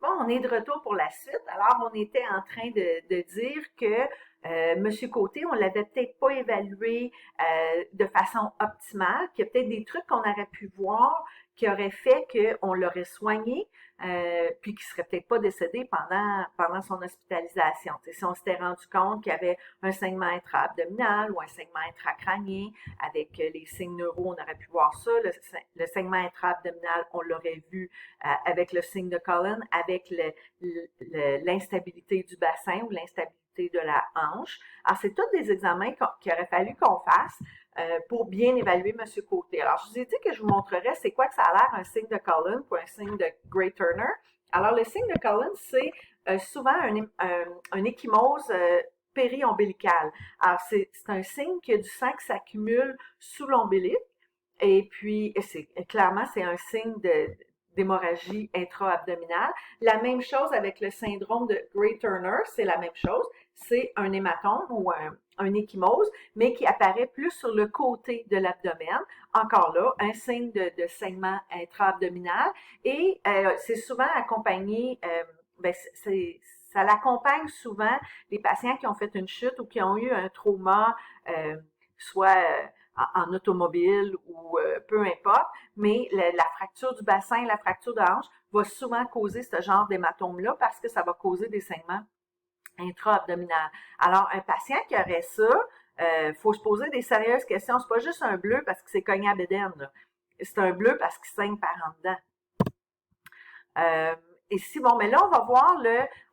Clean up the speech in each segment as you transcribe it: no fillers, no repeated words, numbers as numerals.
Bon, on est de retour pour la suite. Alors, on était en train de dire que Monsieur Côté, on l'avait peut-être pas évalué de façon optimale, qu'il y a peut-être des trucs qu'on aurait pu voir qui auraient fait qu'on l'aurait soigné, puis qu'il serait peut-être pas décédé pendant son hospitalisation. T'sais, si on s'était rendu compte qu'il y avait un saignement intra-abdominal ou un saignement intracrânien, avec les signes neuro, on aurait pu voir ça. Le saignement intra-abdominal, on l'aurait vu avec le signe de Cullen, avec l'instabilité du bassin ou l'instabilité de la hanche. Alors, c'est tous des examens qu'il aurait fallu qu'on fasse pour bien évaluer M. Côté. Alors, je vous ai dit que je vous montrerais c'est quoi que ça a l'air un signe de Cullen pour un signe de Gray Turner. Alors, le signe de Cullen, c'est souvent un échymose péri-ombilical. Alors, c'est un signe que du sang qui s'accumule sous l'ombilic. Et puis, clairement, c'est un signe d'hémorragie intra-abdominale. La même chose avec le syndrome de Gray Turner, c'est la même chose. C'est un hématome ou un échymose, mais qui apparaît plus sur le côté de l'abdomen. Encore là, un signe de saignement intra-abdominal. Et c'est souvent accompagné, ça l'accompagne souvent les patients qui ont fait une chute ou qui ont eu un trauma, soit en automobile ou peu importe, mais la fracture du bassin, la fracture de hanche va souvent causer ce genre d'hématome-là parce que ça va causer des saignements intra-abdominaux. Alors, un patient qui aurait ça, faut se poser des sérieuses questions. C'est pas juste un bleu parce que c'est cogné à bédaine, là. C'est un bleu parce qu'il saigne par en dedans. Et si, bon, mais là, on va voir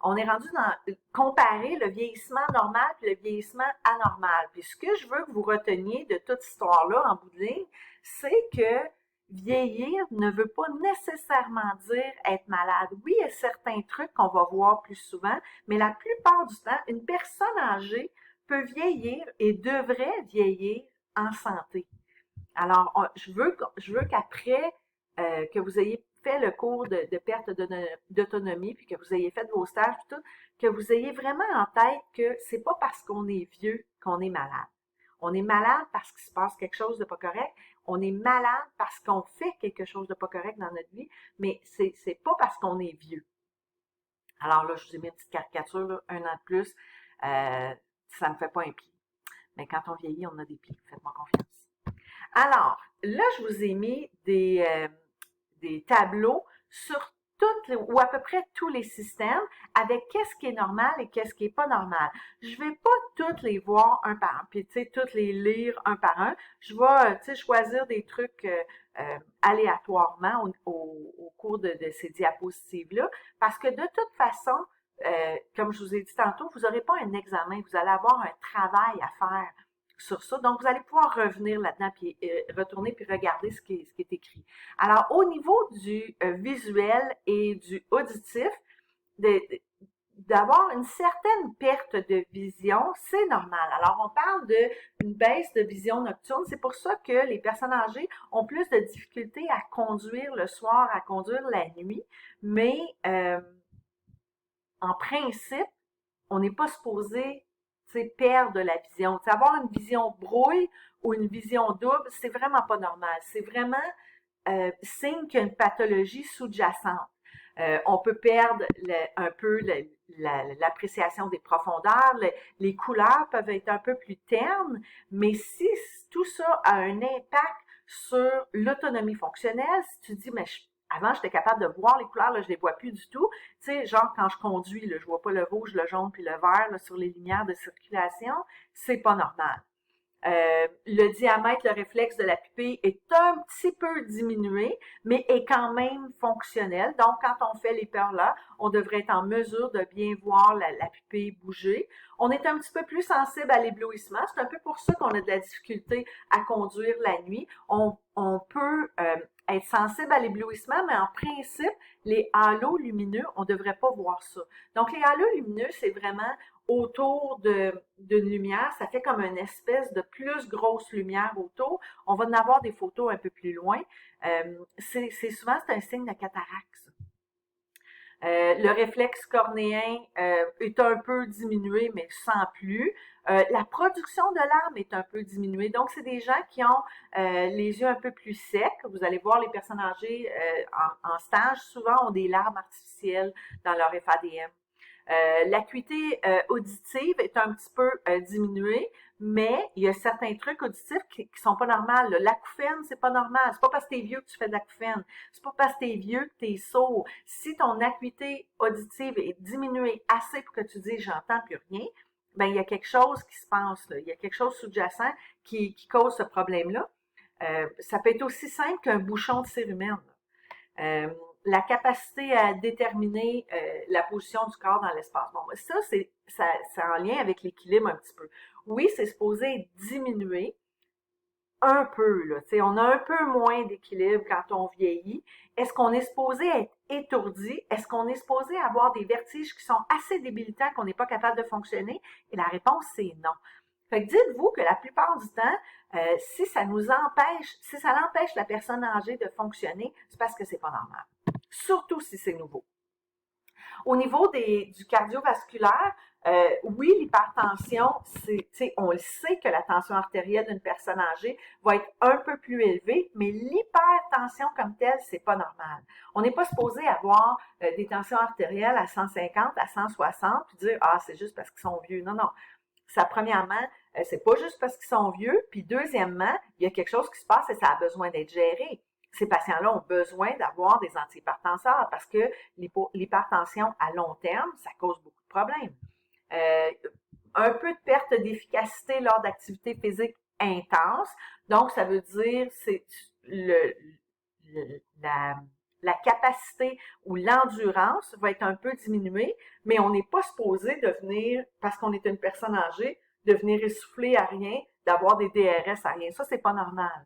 on est rendu dans comparer le vieillissement normal puis le vieillissement anormal. Puis ce que je veux que vous reteniez de toute cette histoire-là, en bout de ligne, c'est que vieillir ne veut pas nécessairement dire être malade. Oui, il y a certains trucs qu'on va voir plus souvent, mais la plupart du temps, une personne âgée peut vieillir et devrait vieillir en santé. Alors, je veux qu'après que vous ayez fait le cours de perte d'autonomie, puis que vous ayez fait vos stages, puis tout, que vous ayez vraiment en tête que c'est pas parce qu'on est vieux qu'on est malade. On est malade parce qu'il se passe quelque chose de pas correct. On est malade parce qu'on fait quelque chose de pas correct dans notre vie, mais c'est pas parce qu'on est vieux. Alors là, je vous ai mis une petite caricature, là, 1 an de plus, ça ne fait pas un pied. Mais quand on vieillit, on a des pieds. Faites-moi confiance. Alors, là, je vous ai mis des tableaux sur toutes ou à peu près tous les systèmes avec qu'est-ce qui est normal et qu'est-ce qui est pas normal. Je vais pas toutes les voir un par un, puis tu sais, toutes les lire un par un. Je vais, tu sais, choisir des trucs aléatoirement au cours de ces diapositives-là, parce que de toute façon, comme je vous ai dit tantôt, vous n'aurez pas un examen, vous allez avoir un travail à faire sur ça. Donc, vous allez pouvoir revenir là-dedans, puis retourner, puis regarder ce qui est écrit. Alors, au niveau du visuel et du auditif, d'avoir une certaine perte de vision, c'est normal. Alors, on parle d'une baisse de vision nocturne. C'est pour ça que les personnes âgées ont plus de difficultés à conduire le soir, à conduire la nuit. Mais, en principe, on n'est pas supposé perdre la vision. T'sais, avoir une vision brouille ou une vision double, c'est vraiment pas normal. C'est vraiment signe qu'il y a une pathologie sous-jacente. On peut perdre un peu l'appréciation des profondeurs, les couleurs peuvent être un peu plus ternes, mais si tout ça a un impact sur l'autonomie fonctionnelle, si tu dis, mais avant, j'étais capable de voir les couleurs, là, je les vois plus du tout. Tu sais, genre, quand je conduis, là, je vois pas le rouge, le jaune puis le vert là, sur les lumières de circulation. C'est pas normal. Le diamètre, le réflexe de la pupille est un petit peu diminué, mais est quand même fonctionnel. Donc, quand on fait les peurs là, on devrait être en mesure de bien voir la pupille bouger. On est un petit peu plus sensible à l'éblouissement. C'est un peu pour ça qu'on a de la difficulté à conduire la nuit. On peut être sensible à l'éblouissement, mais en principe, les halos lumineux, on devrait pas voir ça. Donc, les halos lumineux, c'est vraiment autour d'une lumière, ça fait comme une espèce de plus grosse lumière autour. On va en avoir des photos un peu plus loin. C'est souvent, c'est un signe de cataracte. Le réflexe cornéen est un peu diminué, mais sans plus. La production de larmes est un peu diminuée. Donc, c'est des gens qui ont les yeux un peu plus secs. Vous allez voir les personnes âgées en stage, souvent ont des larmes artificielles dans leur FADM. L'acuité auditive est un petit peu diminuée, mais il y a certains trucs auditifs qui sont pas normaux. L'acouphène, c'est pas normal. C'est pas parce que t'es vieux que tu fais de l'acouphène. C'est pas parce que t'es vieux que t'es sourd. Si ton acuité auditive est diminuée assez pour que tu dises j'entends plus rien, ben il y a quelque chose qui se passe là. Il y a quelque chose sous-jacent qui cause ce problème-là. Ça peut être aussi simple qu'un bouchon de cérumen. Euh, la capacité à déterminer la position du corps dans l'espace. Bon, ça, c'est en lien avec l'équilibre un petit peu. Oui, c'est supposé être diminué un peu, là. Tu sais, on a un peu moins d'équilibre quand on vieillit. Est-ce qu'on est supposé être étourdi? Est-ce qu'on est supposé avoir des vertiges qui sont assez débilitants qu'on n'est pas capable de fonctionner? Et la réponse, c'est non. Fait que dites-vous que la plupart du temps, si ça l'empêche la personne âgée de fonctionner, c'est parce que c'est pas normal. Surtout si c'est nouveau. Au niveau du cardiovasculaire, oui, l'hypertension, on le sait que la tension artérielle d'une personne âgée va être un peu plus élevée, mais l'hypertension comme telle, c'est pas normal. On n'est pas supposé avoir des tensions artérielles à 150, à 160, puis dire ah c'est juste parce qu'ils sont vieux. Non, non. Ça, premièrement, c'est pas juste parce qu'ils sont vieux, puis deuxièmement, il y a quelque chose qui se passe et ça a besoin d'être géré. Ces patients-là ont besoin d'avoir des antihypertenseurs parce que l'hypertension à long terme, ça cause beaucoup de problèmes. Euh, un peu de perte d'efficacité lors d'activités physiques intenses. Donc, ça veut dire c'est la, la capacité ou l'endurance va être un peu diminuée, mais on n'est pas supposé devenir, parce qu'on est une personne âgée, devenir essoufflé à rien, d'avoir des DRS à rien. Ça, c'est pas normal.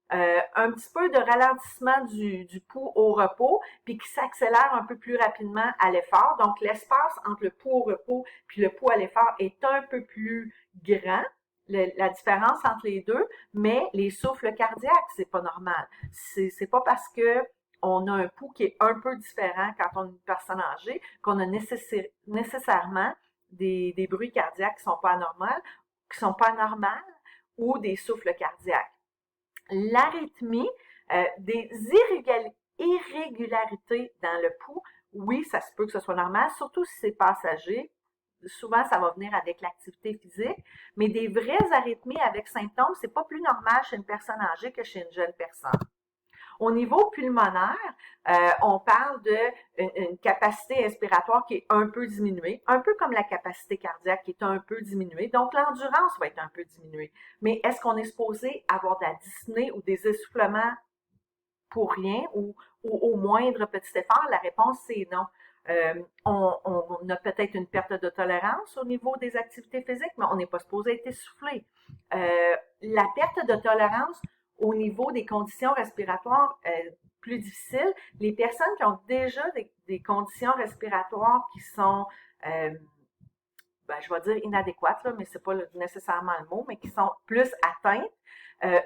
Un petit peu de ralentissement du pouls au repos, puis qui s'accélère un peu plus rapidement à l'effort. Donc, l'espace entre le pouls au repos puis le pouls à l'effort est un peu plus grand. La différence entre les deux, mais les souffles cardiaques, c'est pas normal. C'est pas parce que on a un pouls qui est un peu différent quand on est une personne âgée qu'on a nécessairement des bruits cardiaques qui sont pas normales ou des souffles cardiaques. L'arythmie, des irrégularités dans le pouls, oui, ça se peut que ce soit normal, surtout si c'est passager. Souvent, ça va venir avec l'activité physique, mais des vraies arythmies avec symptômes, c'est pas plus normal chez une personne âgée que chez une jeune personne. Au niveau pulmonaire, on parle d'une capacité respiratoire qui est un peu diminuée, un peu comme la capacité cardiaque qui est un peu diminuée. Donc, l'endurance va être un peu diminuée. Mais est-ce qu'on est supposé avoir de la dyspnée ou des essoufflements pour rien ou au moindre petit effort? La réponse, c'est non. On a peut-être une perte de tolérance au niveau des activités physiques, mais on n'est pas supposé être essoufflé. La perte de tolérance au niveau des conditions respiratoires plus difficiles, les personnes qui ont déjà des conditions respiratoires qui sont, je vais dire inadéquates, là, mais c'est pas nécessairement le mot, mais qui sont plus atteintes,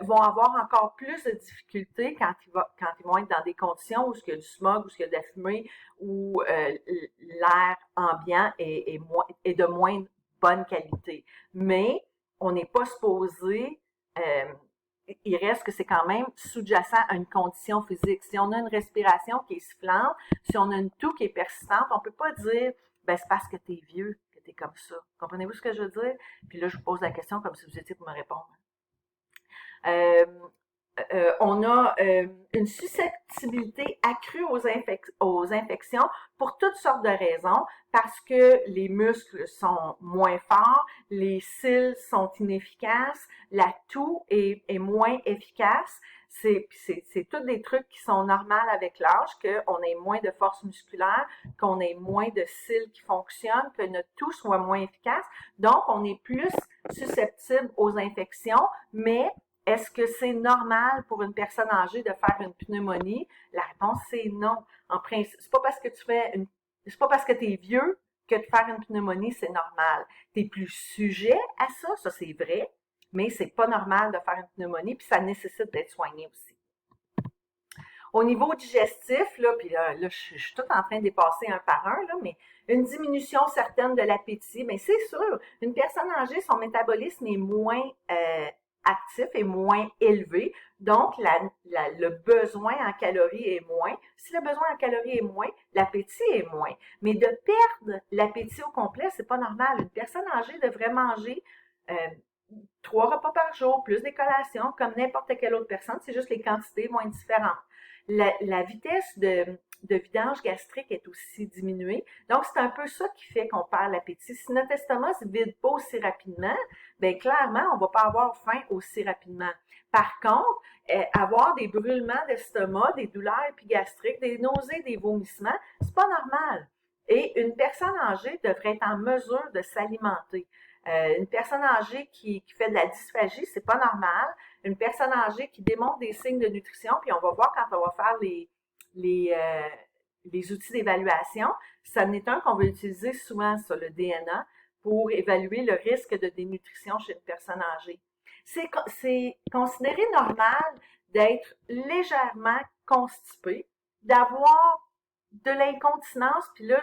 vont avoir encore plus de difficultés quand ils vont être dans des conditions où il y a du smog, où il y a de la fumée, où l'air ambiant est de moins bonne qualité. Mais on n'est pas supposé, il reste que c'est quand même sous-jacent à une condition physique. Si on a une respiration qui est sifflante, si on a une toux qui est persistante, on peut pas dire, ben c'est parce que t'es vieux que t'es comme ça. Comprenez-vous ce que je veux dire? Puis là, je vous pose la question comme si vous étiez pour me répondre. On a une susceptibilité accrue aux infections pour toutes sortes de raisons, parce que les muscles sont moins forts, les cils sont inefficaces, la toux est moins efficace. C'est tous des trucs qui sont normaux avec l'âge, qu'on ait moins de force musculaire, qu'on ait moins de cils qui fonctionnent, que notre toux soit moins efficace. Donc, on est plus susceptible aux infections, mais est-ce que c'est normal pour une personne âgée de faire une pneumonie? La réponse, c'est non. En principe, c'est pas parce que c'est pas parce que tu es vieux que de faire une pneumonie, c'est normal. Tu es plus sujet à ça c'est vrai, mais c'est pas normal de faire une pneumonie, puis ça nécessite d'être soigné aussi. Au niveau digestif, là, puis là, je suis tout en train de dépasser un par un, là, mais une diminution certaine de l'appétit, mais c'est sûr, une personne âgée, son métabolisme est moins actif et moins élevé, donc le besoin en calories est moins. Si le besoin en calories est moins, l'appétit est moins. Mais de perdre l'appétit au complet, c'est pas normal. Une personne âgée devrait manger euh, 3 repas par jour, plus des collations, comme n'importe quelle autre personne, c'est juste les quantités vont être différentes. La vitesse de vidange gastrique est aussi diminuée. Donc, c'est un peu ça qui fait qu'on perd l'appétit. Si notre estomac se vide pas aussi rapidement, bien, clairement, on va pas avoir faim aussi rapidement. Par contre, avoir des brûlements d'estomac, des douleurs épigastriques, des nausées, des vomissements, c'est pas normal. Et une personne âgée devrait être en mesure de s'alimenter. Une personne âgée qui fait de la dysphagie, c'est pas normal. Une personne âgée qui démontre des signes de nutrition, puis on va voir quand on va faire les, euh, les outils d'évaluation, ça n'est un qu'on va utiliser souvent sur le DNA pour évaluer le risque de dénutrition chez une personne âgée. C'est considéré normal d'être légèrement constipé, d'avoir de l'incontinence, puis là,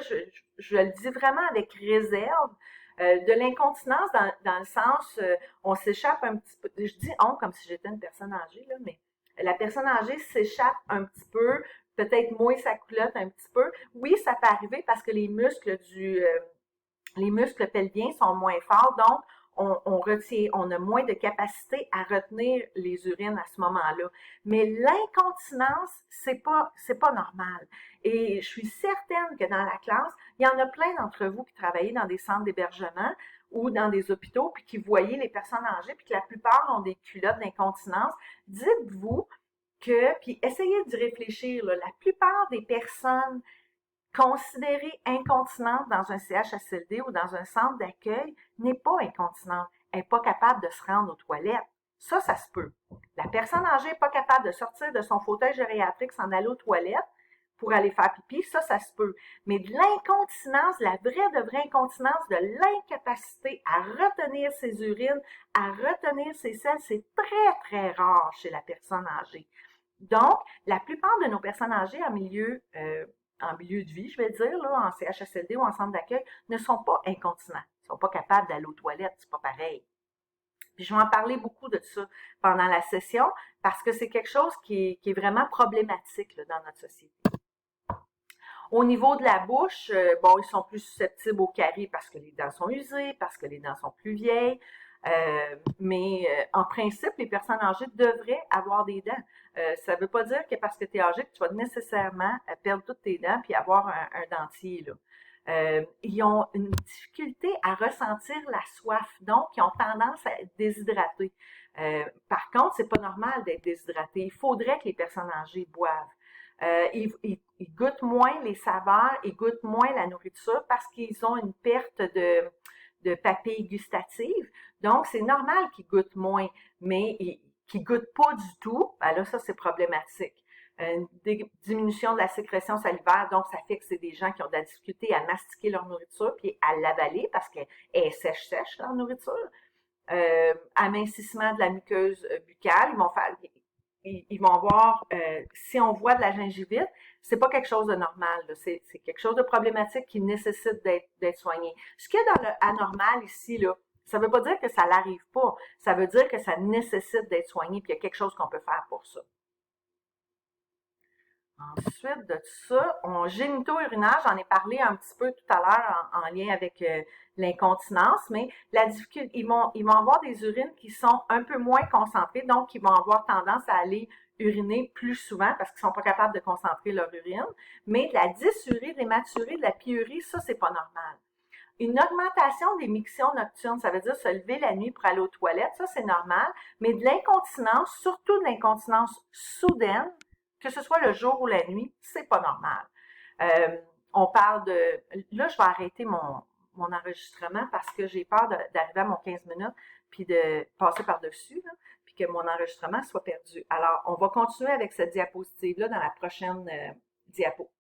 je le dis vraiment avec réserve, de l'incontinence dans le sens, on s'échappe un petit peu, je dis on comme si j'étais une personne âgée, là, mais la personne âgée s'échappe un petit peu, peut-être mouille sa culotte un petit peu. Oui, ça peut arriver parce que les muscles pelviens sont moins forts, donc on a moins de capacité à retenir les urines à ce moment-là. Mais l'incontinence, c'est pas normal. Et je suis certaine que dans la classe, il y en a plein d'entre vous qui travaillez dans des centres d'hébergement ou dans des hôpitaux, puis qui voyaient les personnes âgées, puis que la plupart ont des culottes d'incontinence. Dites-vous puis essayez d'y réfléchir, là, la plupart des personnes considérée incontinente dans un CHSLD ou dans un centre d'accueil n'est pas incontinente. Elle n'est pas capable de se rendre aux toilettes. Ça se peut. La personne âgée n'est pas capable de sortir de son fauteuil gériatrique, s'en aller aux toilettes pour aller faire pipi, ça se peut. Mais de l'incontinence, la vraie incontinence, de l'incapacité à retenir ses urines, à retenir ses selles, c'est très rare chez la personne âgée. Donc, la plupart de nos personnes âgées en milieu de vie, je vais dire, là, en CHSLD ou en centre d'accueil, ne sont pas incontinents. Ils ne sont pas capables d'aller aux toilettes, c'est pas pareil. Puis je vais en parler beaucoup de ça pendant la session parce que c'est quelque chose qui est vraiment problématique là, dans notre société. Au niveau de la bouche, bon, ils sont plus susceptibles aux caries parce que les dents sont usées, parce que les dents sont plus vieilles. Mais en principe, les personnes âgées devraient avoir des dents. Ça ne veut pas dire que parce que tu es âgé que tu vas nécessairement perdre toutes tes dents puis avoir un dentier, là. Ils ont une difficulté à ressentir la soif, donc ils ont tendance à être déshydratés. Par contre, c'est pas normal d'être déshydraté. Il faudrait que les personnes âgées boivent. Ils goûtent moins les saveurs, ils goûtent moins la nourriture parce qu'ils ont une perte de papilles gustatives. Donc, c'est normal qu'ils goûtent moins, mais qu'ils goûtent pas du tout, ben là, ça, c'est problématique. Une diminution de la sécrétion salivaire, donc ça fait que c'est des gens qui ont de la difficulté à mastiquer leur nourriture puis à l'avaler parce qu'elle est sèche, leur nourriture. Amincissement de la muqueuse buccale, ils vont avoir, si on voit de la gingivite, c'est pas quelque chose de normal, c'est quelque chose de problématique qui nécessite d'être soigné. Ce qu'il y a dans le anormal ici, là, ça veut pas dire que ça n'arrive pas, ça veut dire que ça nécessite d'être soigné, puis il y a quelque chose qu'on peut faire pour ça. Ensuite de ça, génito-urinage, j'en ai parlé un petit peu tout à l'heure en lien avec l'incontinence, mais la difficulté, ils vont avoir des urines qui sont un peu moins concentrées, donc ils vont avoir tendance à aller uriner plus souvent parce qu'ils sont pas capables de concentrer leur urine. Mais de la dysurie, de l'hématurie, de la pyurie, ça, c'est pas normal. Une augmentation des mictions nocturnes, ça veut dire se lever la nuit pour aller aux toilettes, ça, c'est normal. Mais de l'incontinence, surtout de l'incontinence soudaine, que ce soit le jour ou la nuit, c'est pas normal. On parle de... Là, je vais arrêter mon enregistrement parce que j'ai peur d'arriver à mon 15 minutes puis de passer par-dessus, là, puis que mon enregistrement soit perdu. Alors, on va continuer avec cette diapositive-là dans la prochaine diapo.